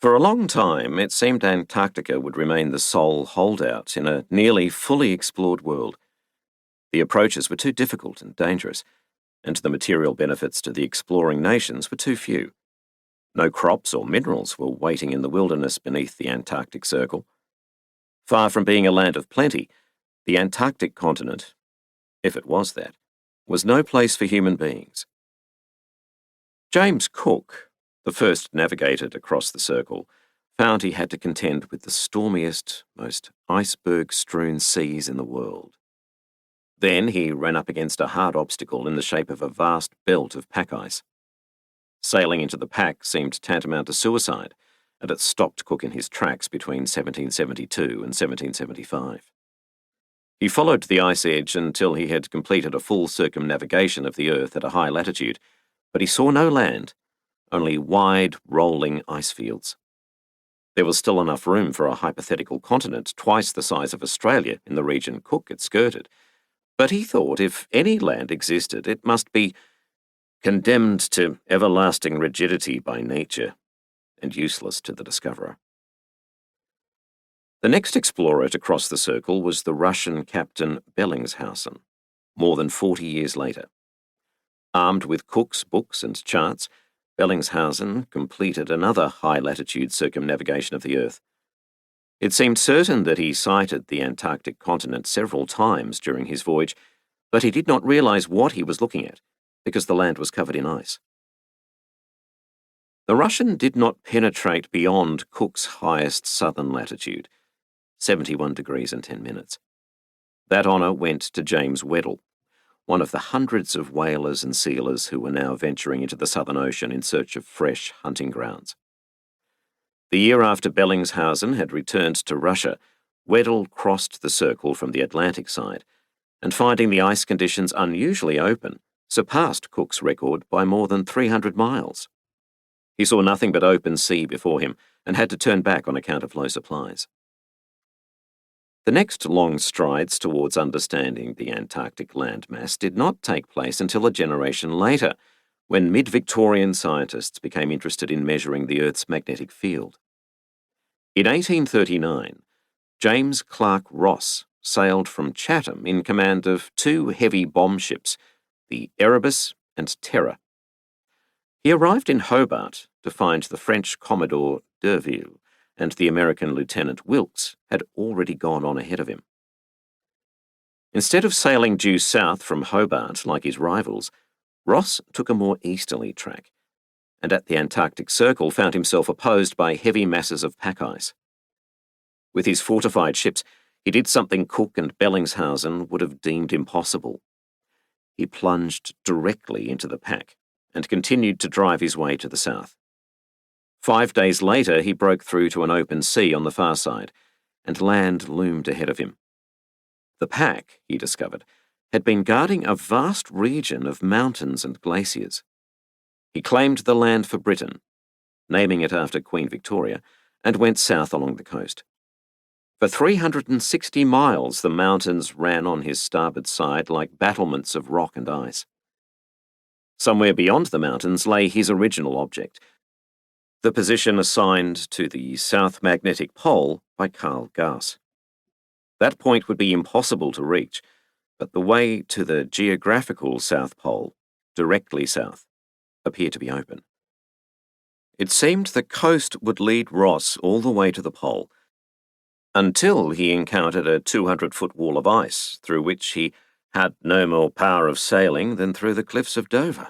For a long time, it seemed Antarctica would remain the sole holdout in a nearly fully explored world. The approaches were too difficult and dangerous, and the material benefits to the exploring nations were too few. No crops or minerals were waiting in the wilderness beneath the Antarctic Circle. Far from being a land of plenty, the Antarctic continent, if it was that, was no place for human beings. James Cook, the first navigator to cross the Circle, found he had to contend with the stormiest, most iceberg-strewn seas in the world. Then he ran up against a hard obstacle in the shape of a vast belt of pack ice. Sailing into the pack seemed tantamount to suicide, and it stopped Cook in his tracks between 1772 and 1775. He followed the ice edge until he had completed a full circumnavigation of the Earth at a high latitude, but he saw no land, only wide, rolling ice fields. There was still enough room for a hypothetical continent twice the size of Australia in the region Cook had skirted, but he thought if any land existed, it must be condemned to everlasting rigidity by nature and useless to the discoverer. The next explorer to cross the Circle was the Russian Captain Bellingshausen, more than 40 years later. Armed with Cook's books and charts, Bellingshausen completed another high-latitude circumnavigation of the Earth. It seemed certain that he sighted the Antarctic continent several times during his voyage, but he did not realize what he was looking at, because the land was covered in ice. The Russian did not penetrate beyond Cook's highest southern latitude, 71 degrees and 10 minutes. That honour went to James Weddell, one of the hundreds of whalers and sealers who were now venturing into the Southern Ocean in search of fresh hunting grounds. The year after Bellingshausen had returned to Russia, Weddell crossed the Circle from the Atlantic side, and finding the ice conditions unusually open, surpassed Cook's record by more than 300 miles. He saw nothing but open sea before him and had to turn back on account of low supplies. The next long strides towards understanding the Antarctic landmass did not take place until a generation later, when mid-Victorian scientists became interested in measuring the Earth's magnetic field. In 1839, James Clark Ross sailed from Chatham in command of two heavy bomb ships, the Erebus and Terra. He arrived in Hobart to find the French Commodore d'Urville and the American Lieutenant Wilkes had already gone on ahead of him. Instead of sailing due south from Hobart like his rivals, Ross took a more easterly track, and at the Antarctic Circle found himself opposed by heavy masses of pack ice. With his fortified ships, he did something Cook and Bellingshausen would have deemed impossible. He plunged directly into the pack and continued to drive his way to the south. 5 days later, he broke through to an open sea on the far side, and land loomed ahead of him. The pack, he discovered, had been guarding a vast region of mountains and glaciers. He claimed the land for Britain, naming it after Queen Victoria, and went south along the coast. For 360 miles, the mountains ran on his starboard side like battlements of rock and ice. Somewhere beyond the mountains lay his original object, the position assigned to the South Magnetic Pole by Carl Gauss. That point would be impossible to reach, but the way to the geographical South Pole, directly south, appeared to be open. It seemed the coast would lead Ross all the way to the pole, until he encountered a 200-foot wall of ice through which he had no more power of sailing than through the cliffs of Dover.